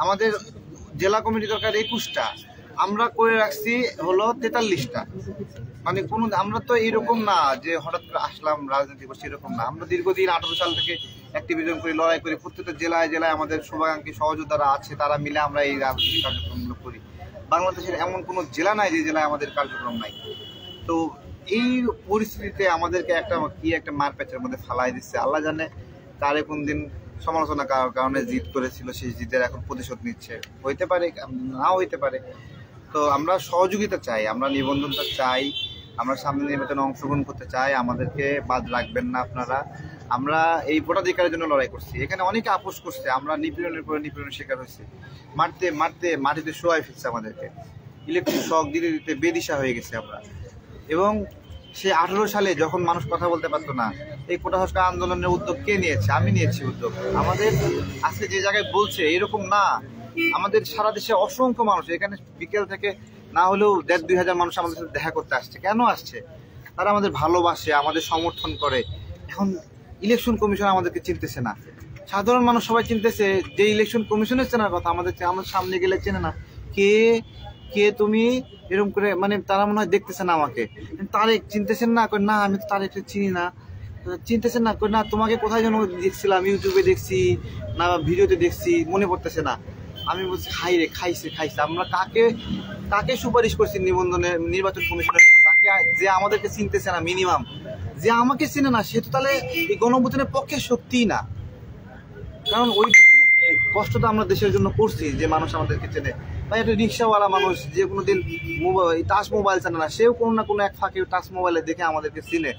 আমাদের জেলা কমিটি দরকার 21টা, আমরা করে রাখছি হলো 43টা। মানে কোনো আমরা তো এরকম না যে হঠাৎ করে আসলাম রাজনীতি করছি, এরকম না। আমরা দীর্ঘদিন 18 সাল থেকে অ্যাক্টিভিজম করি, লড়াই করি। প্রত্যেকটা জেলায় জেলায় আমাদের শুভাকাঙ্ক্ষী সহযোদ্ধারা আছে, তারা মিলে আমরা এই রাজনৈতিক কার্যক্রমগুলো করি। বাংলাদেশের এমন কোনো জেলা নাই যে জেলায় আমাদের কার্যক্রম নাই। তো এই পরিস্থিতিতে আমাদেরকে একটা মার প্যাচের মধ্যে ফালাই দিচ্ছে। আল্লাহ জানে তারে কোন দিন সমালোচনা করার কারণে জিদ করেছিল, সেই জিদের এখন প্রতিশোধ নিচ্ছে। হইতে পারে, নাও হইতে পারে। তো আমরা সহযোগিতা চাই, আমরা নিবন্ধনটা চাই, আমরা সামনে নির্বাচনে অংশগ্রহণ করতে চাই। আমাদেরকে বাদ রাখবেন না আপনারা। আমরা এই ভোটাধিকারের জন্য লড়াই করছি। এখানে অনেকে আপোষ করছে, আমরা নিপীড়নের পরে নিপীড়নের শিকার হয়েছি। মারতে মারতে মাটিতে শোয়াই ফেলছে আমাদেরকে, ইলেকট্রিক শক দিতে দিতে বেদিশা হয়ে গেছে আমরা। এবং সে 18 সালে যখন মানুষ কথা বলতে পারতো না, এই কোটা সংস্কার আন্দোলনের উদ্যোগ কে নিয়েছে? আমি নিয়েছি উদ্যোগ। আমাদের আজকে যে জায়গায় বলছে এরকম না, আমাদের সারা দেশে অসংখ্য মানুষ এখানে বিকেল থেকে না হলেও 1,5-2 হাজার মানুষ আমাদের সাথে দেখা করতে আসছে। কেন আসছে? তারা আমাদের ভালোবাসে, আমাদের সমর্থন করে। এখন ইলেকশন কমিশন আমাদেরকে চিনতেছে না, সাধারণ মানুষ সবাই চিনতেছে। যে ইলেকশন কমিশনের চেনার কথা আমাদের সামনে গেলে চেনে না। কে কে তুমি এরকম করে, মানে তারা মনে হয় দেখতেছে না আমাকে। তারেক চিনতেছেন না? না আমি তো তারেককে চিনি না। চিনতেছেন না? না তোমাকে কোথায় যেন দেখছিলাম, ইউটিউবে দেখছি না ভিডিওতে দেখছি, মনে পড়তেছে না। আমি বলছি হাই রে, খাইছে। আমরা কাকে সুপারিশ করছি নির্বাচন কমিশনের জন্য? যে আমাদেরকে চিনতেছে না, মিনিমাম যে আমাকে চিনে না, সে তো তাহলে এই গণঅভ্যুত্থানের পক্ষে সত্যিই না। কারণ ওইটুকু কষ্টটা আমরা দেশের জন্য করছি যে মানুষ আমাদেরকে চেনে। ভাই একটা রিক্সাওয়ালা মানুষ যে কোনোদিন টাচ মোবাইল জানে না, সেও কোনো না কোনো এক ফাঁকে টাচ মোবাইলে দেখে আমাদেরকে চিনে।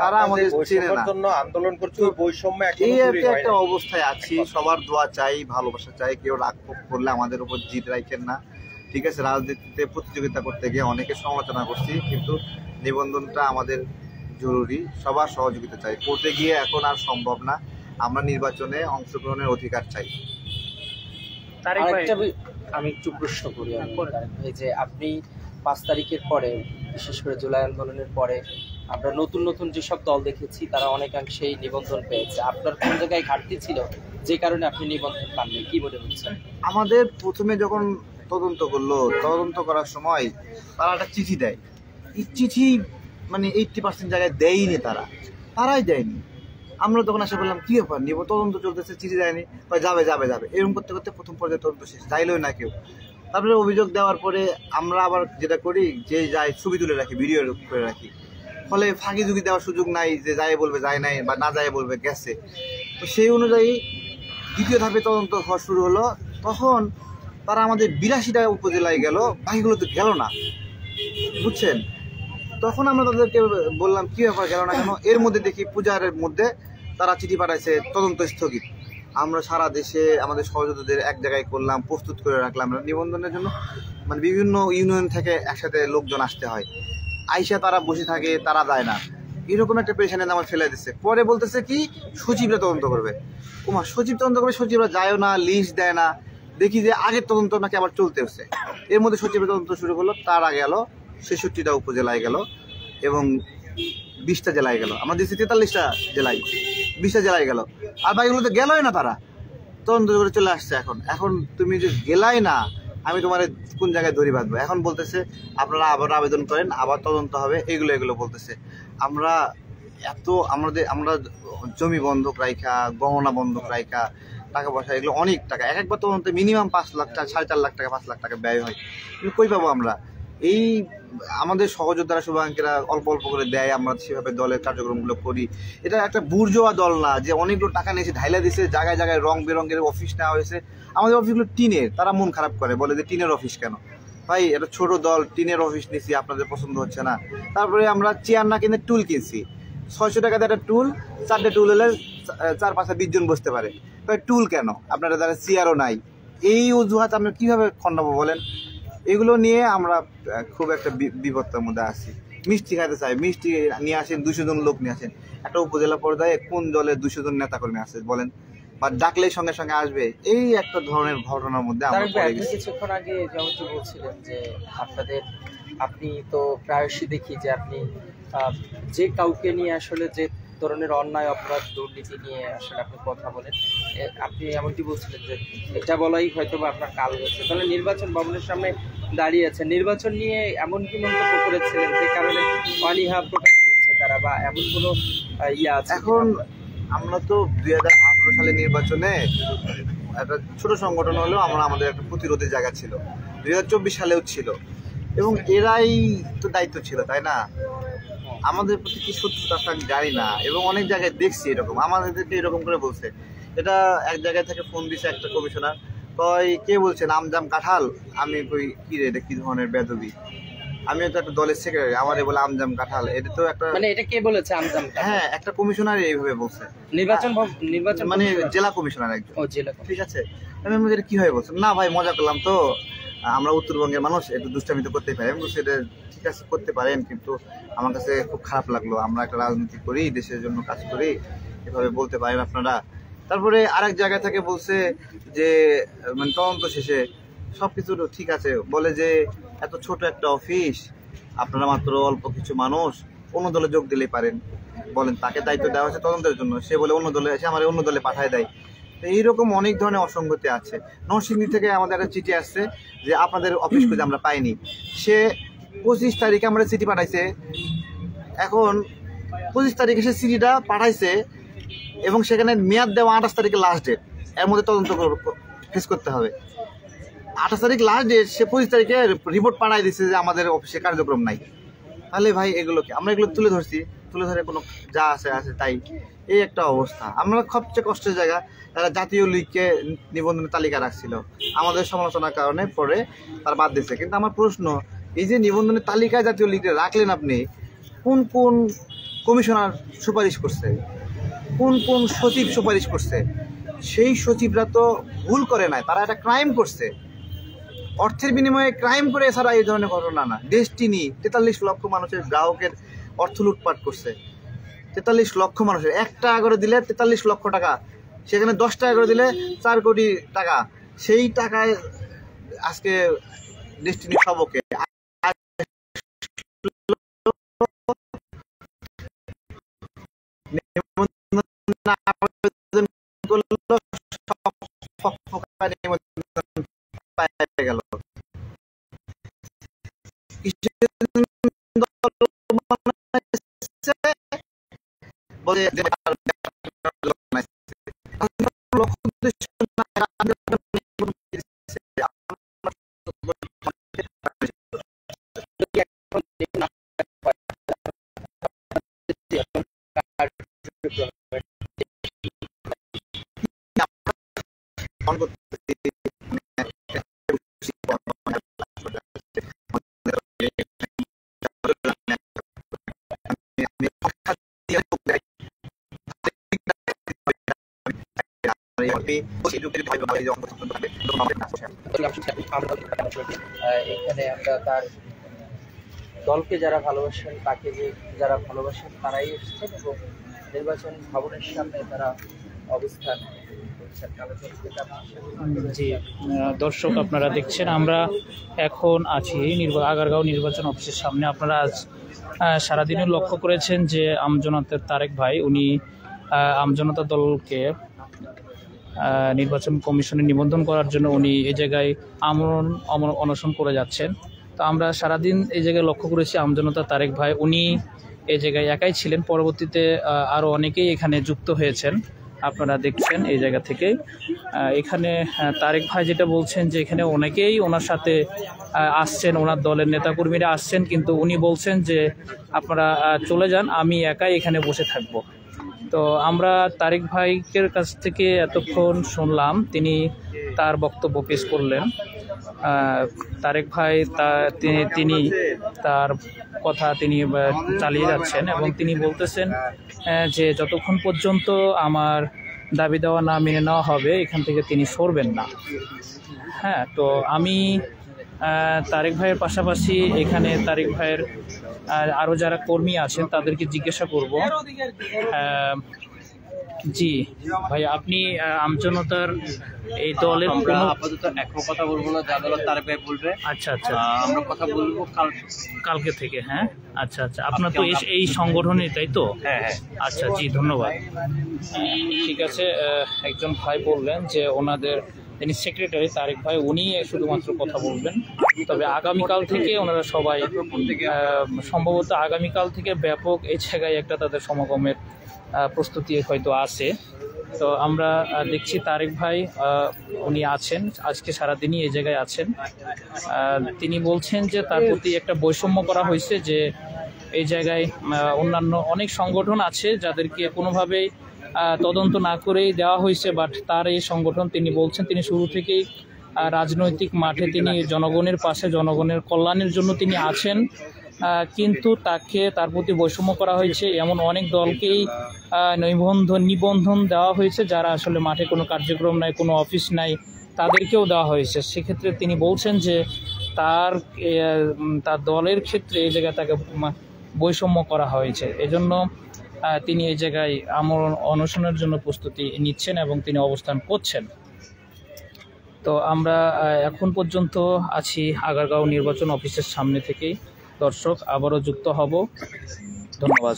তারা আমাদের চিনে না। আন্দোলন করছে, বৈষম্য এই একটা অবস্থায় আছি। সবার দোয়া চাই, ভালোবাসা চাই। কেউ রাগ করলে আমাদের উপর জিদ রাখেন না, ঠিক আছে? রাজনীতিতে প্রতিযোগিতা করতে গিয়ে অনেকে সমালোচনা করছি, কিন্তু নিবন্ধনটা আমাদের জরুরি। সবার সহযোগিতা চাই। করতে গিয়ে এখন আর সম্ভব না। আমরা নির্বাচনে অংশগ্রহণের অধিকার চাই। আমি একটু প্রশ্ন করি, এই যে আপনি 5 তারিখের পরে, বিশেষ করে জুলাই আন্দোলনের পরে আমরা নতুন নতুন যেসব দল দেখেছি তারা অনেকাংশেই নিবন্ধন পেয়েছে। আপনার কোন জায়গায় ঘাটতি ছিল যে কারণে আপনি নিবন্ধন পাননি, কি মনে হচ্ছে? আমাদের প্রথমে যখন তদন্ত করার সময় তারা একটা চিঠি দেয়। এই চিঠি মানে 80% জায়গায় দেয়নি, তারাই দেয়নি। আমরা তখন এসে বললাম কি ব্যাপার, তদন্ত চলতেছে, চিঠি দেয়নি, যাবে এরকম করতে করতে প্রথম পর্যায়ে তদন্ত শেষ, যাইলই না কেউ। তারপরে অভিযোগ দেওয়ার পরে আমরা আবার যেটা করি, যে যায় ছবি তুলে রাখি, ভিডিও করে রাখি। ফলে ফাঁকি ঝুঁকি দেওয়ার সুযোগ নাই, যে যায় বলবে যায় নাই, বা না যায় বলবে গেছে। তো সেই অনুযায়ী দ্বিতীয় ধাপে তদন্ত হওয়া শুরু হলো। তখন তারা আমাদের 82টা উপজেলায় গেল, বাকিগুলোতে গেল না, বুঝছেন? তখন আমরা তাদেরকে বললাম কি ব্যাপার গেল না কেন? এর মধ্যে দেখি পূজার মধ্যে তারা চিঠি পাঠাইছে তদন্ত স্থগিত। আমরা সারা দেশে আমাদের সহযোগীদের এক জায়গায় করলাম, প্রস্তুত করে রাখলাম নিবন্ধনের জন্য। মানে বিভিন্ন ইউনিয়ন থেকে একসাথে লোকজন আসতে হয়, আইসা তারা বসে থাকে, তারা যায় না। এরকম একটা পেরেশানিতে আমার ফেলে দিচ্ছে। পরে বলতেছে কি সচিবরা তদন্ত করবে। সচিব তদন্ত করবে, সচিবরা যায়ও না, লিস্ট দেয় না। দেখি যে আগের তদন্ত নাকি আবার চলতে হচ্ছে। এর মধ্যে সচিবের তদন্ত শুরু করলো। তারা গেল 66টা উপজেলায় গেল এবং 20টা জেলায় গেল। আমরা দিচ্ছি 43টা জেলায়, 20টা জেলায় গেল। আর বাকিগুলোতে গেলই না, তারা তদন্ত করে চলে আসছে। এখন তুমি যে গেলাই না, আমি তোমার কোন জায়গায় দড়ি বাঁধবো? এখন বলতেছে আপনারা আবার আবেদন করেন, আবার তদন্ত হবে, এগুলো বলতেছে। আমরা আমরা জমি বন্ধক রাখা, গহনা বন্ধক রাখা, টাকা পয়সা, এগুলো অনেক টাকা। একবার তদন্তে মিনিমাম 5 লাখ টাকা, 4.5 লাখ টাকা, 5 লাখ টাকা ব্যয় হয়। কিন্তু কই পাবো আমরা? এই আমাদের সহযোদ্ধারা, শুভাকাঙ্ক্ষীরা অল্প অল্প করে দেয়, আমরা সেভাবে দলের কার্যক্রমগুলো করি। এটা একটা বুর্জোয়া দল না যে অনেকগুলো টাকা নিয়েছে, ঢাইলা দিয়েছে, জায়গায় জায়গায় রং বেরঙের অফিস নেওয়া হয়েছে। আমাদের অফিসগুলো টিনের, তারা মন খারাপ করে, বলে যে টিনের অফিস কেন? ভাই এটা ছোট দল, টিনের অফিস নিয়েছি, আপনাদের পছন্দ হচ্ছে না। তারপরে আমরা চেয়ার না কিনে টুল কিনছি, 600 টাকাতে একটা টুল, 4টে টুল হলে 4-5-20 জন বসতে পারে। টুল কেন? আপনারা দ্বারা চেয়ারও নাই। এই অজুহাত আমরা কিভাবে খণ্ডাবো বলেন? এগুলো নিয়ে আমরা খুব একটা বিপদের মধ্যে আছি। মিষ্টি খাইতে চাই, মিষ্টি নিয়ে আসেন, 200 জন লোক নিয়ে আসেন। একটা উপজেলা পর্যায়ে কোন দলে 200 জন নেতাকর্মী আছে বলেন? বা ডাকলেই সঙ্গে সঙ্গে আসবে? এই একটা ধরনের ঘটনার মধ্যে আমরা পড়ে গেছি। কিছুক্ষণ আগে যেমনটি বলছিলেন যে আপনি তো প্রায়শই দেখি যে আপনি যে কাউকে নিয়ে আসলে যে ধরনের অন্যায় অপরাধ দুর্নীতি নিয়ে আসলে আপনি কথা বলেন। আপনি এমনটি বলছিলেন যে এটা বলাই হয়তো বা আপনার কাল হচ্ছে, তাহলে নির্বাচন ভবনের সামনে দাঁড়িয়ে আছে, নির্বাচন নিয়ে এমন কি মন্তব্য করেছিলেন যে কারণে অনীহা প্রকাশ করছে তারা, বা এমন কোনো ইয়ে আছে? এখন আমরা তো 2018 সালে নির্বাচনে একটা ছোট সংগঠন হলেও আমাদের একটা প্রতিরোধের জায়গা ছিল, 2024 সালেও ছিল, এবং এরাই তো দায়িত্ব ছিল, তাই না? আমাদের প্রতি কি শত্রুতা আমি জানি না, এবং অনেক জায়গায় দেখছি এরকম, আমাদেরকে এরকম করে বলছে। এটা এক জায়গায় থেকে ফোন দিছে একটা কমিশনার, কয় কে বলছেন আমজাম কাঁঠাল? আমি কই কি রে, এটা কি ধরনের বেদবি? আমিও তো একটা দলের সেক্রেটারি, আমারে বলে আমজাম কাঁঠাল, এটা তো একটা, মানে এটা কে বলেছে আমজাম কাঁঠাল? হ্যাঁ, একটা কমিশনার এইভাবে বলছে, নির্বাচন মানে জেলা কমিশনার একজন। ও জেলা, ঠিক আছে। আমি বলছি কি হয়ে বলছেন? না ভাই, মজা করলাম তো, আমরা উত্তরবঙ্গের মানুষ, একটু দুষ্টামি তো করতেই পারি। আমি বলছি এটা ঠিক আছে, করতে পারেন, কিন্তু আমার কাছে খুব খারাপ লাগলো, আমরা একটা রাজনীতি করি, দেশের জন্য কাজ করি, এভাবে বলতে পারেন আপনারা? তারপরে আরেক জায়গা থেকে বলছে যে মানে তদন্ত শেষে সবকিছু ঠিক আছে, বলে যে এত ছোট একটা অফিস, আপনারা মাত্র অল্প কিছু মানুষ, অন্য দলে যোগ দিলেই পারেন, বলেন তাকে দায়িত্ব দেওয়া হয়েছে তদন্তের জন্য, সে বলে অন্য দলে এসে আমার অন্য দলে পাঠায় দেয়। তো এইরকম অনেক ধরনের অসঙ্গতি আছে। নরসিংদী থেকে আমাদের একটা চিঠি আসছে যে আপনাদের অফিস খুঁজে আমরা পাইনি, সে 25 তারিখে আমরা চিঠি পাঠাইছে, এখন 25 তারিখে সে চিঠিটা পাঠাইছে এবং সেখানে মেয়াদ দেওয়া 28 তারিখে লাস্ট ডেট, এর মধ্যে তদন্ত ফেস করতে হবে। 28 তারিখ লাস্ট ডেট, সে 25 তারিখে রিপোর্ট পাঠাই দিচ্ছে যে আমাদের অফিসে কার্যক্রম নাই। তাহলে ভাই এগুলোকে আমরা এগুলো তুলে ধরছি, তুলে ধরে কোনো যা আছে তাই, এই একটা অবস্থা। আমরা সবচেয়ে কষ্টের জায়গা, তারা জাতীয় লীগকে নিবন্ধনের তালিকা রাখছিল, আমাদের সমালোচনার কারণে পরে তারা বাদ দিচ্ছে। কিন্তু আমার প্রশ্ন, এই যে নিবন্ধনের তালিকায় জাতীয় লীগকে রাখলেন আপনি, কোন কোন কমিশনার সুপারিশ করছে, কোন কোন সচিব সুপারিশ করছে? সেই সচিবরা তো ভুল করে নাই, তারা একটা ক্রাইম করছে, অর্থের বিনিময়ে ক্রাইম করে, এছাড়া এই ধরনের ঘটনা না। ডেস্টিনি 43 লক্ষ মানুষের গ্রাহকের অর্থ লুটপাট করছে, 43 লক্ষ মানুষের 1 টাকা করে দিলে 43 লক্ষ টাকা, সেখানে 10 টাকা করে দিলে 4 কোটি টাকা, সেই টাকায় আজকে ডেস্টিনি সবকে গেল। এখানে আমরা তার দলকে যারা ভালোবাসেন, তাকে যারা ভালোবাসেন তারাই এসেছেন এবং নির্বাচন ভবনের সামনে তারা অবস্থান করছেন। জি দর্শক, আপনারা দেখছেন আমরা এখন আছি আগারগাঁও নির্বাচন অফিসের সামনে। আপনারা আজ সারাদিনে লক্ষ্য করেছেন যে আমজনতার তারেক ভাই, উনি আমজনতা দলকে নির্বাচন কমিশনে নিবন্ধন করার জন্য উনি এই জায়গায় অনশন করে যাচ্ছেন। তো আমরা সারাদিন এই জায়গায় লক্ষ্য করেছি আমজনতা তারেক ভাই উনি এই জায়গায় একাই ছিলেন, পরবর্তীতে আরও অনেকেই এখানে যুক্ত হয়েছেন, আপনারা দেখছেন এই জায়গা থেকে। এখানে তারেক ভাই যেটা বলছেন যে এখানে অনেকেই ওনার সাথে আসছেন, ওনার দলের নেতাকর্মীরা আসছেন, কিন্তু উনি বলছেন যে আপনারা চলে যান, আমি একাই এখানে বসে থাকব। তো আমরা তারেক ভাইয়ের কাছ থেকে এতক্ষণ শুনলাম, তিনি তার বক্তব্য পেশ করলেন। তারেক ভাই তিনি তার কথা তিনি চালিয়ে যাচ্ছেন এবং তিনি বলতেছেন যে যতক্ষণ পর্যন্ত আমার দাবি দেওয়া না মেনে নেওয়া হবে এখান থেকে তিনি সরবেন না। হ্যাঁ, তো আমি তারেক ভাইয়ের পাশাপাশি এখানে তারেক ভাইয়ের আরও যারা কর্মী আছেন তাদেরকে জিজ্ঞাসা করব জি ভাই, আপনি আমজনতার এই দলের আমরা কোনো আপাতত এখন কথা বলবো না, যা দলের তারেক ভাই বলবে আচ্ছা আচ্ছা আমরা কথা বলবো কাল। কালকে থেকে, হ্যাঁ আচ্ছা আচ্ছা, আপনার তো এই সংগঠনই তাই তো? হ্যাঁ হ্যাঁ আচ্ছা জি ধন্যবাদ। ঠিক আছে, একজন ভাই বললেন যে ওনাদের তিনি সেক্রেটারি তারেক ভাই, উনি শুধুমাত্র কথা বলবেন। তবে আগামীকাল থেকে ওনারা সবাই সম্ভবত আগামীকাল থেকে ব্যাপক এই জায়গায় একটা তাদের সমাগমের প্রস্তুতি হয়তো আছে। তো আমরা দেখছি তারেক ভাই উনি আছেন, আজকে সারাদিনই এই জায়গায় আছেন। তিনি বলছেন যে তার প্রতি একটা বৈষম্য করা হয়েছে, যে এই জায়গায় অন্যান্য অনেক সংগঠন আছে যাদেরকে কোনোভাবেই তদন্ত না করেই দেওয়া হয়েছে, বাট তার এই সংগঠন তিনি বলছেন তিনি শুরু থেকেই রাজনৈতিক মাঠে তিনি জনগণের পাশে, জনগণের কল্যাণের জন্য তিনি আছেন, কিন্তু তার প্রতি বৈষম্য করা হয়েছে। এমন অনেক দলকেই নিবন্ধন দেওয়া হয়েছে যারা আসলে মাঠে কোনো কার্যক্রম নাই, কোনো অফিস নাই, তাদেরকেও দেওয়া হয়েছে। সেক্ষেত্রে তিনি বলছেন যে তার দলের ক্ষেত্রে এই জায়গায় তাকে বৈষম্য করা হয়েছে, এজন্য তিনি এই জায়গায় আমরণ অনশনের জন্য প্রস্তুতি নিচ্ছেন এবং তিনি অবস্থান করছেন। তো আমরা এখন পর্যন্ত আছি আগারগাঁও নির্বাচন অফিসের সামনে থেকেই। দর্শক, আবারও যুক্ত হব। ধন্যবাদ।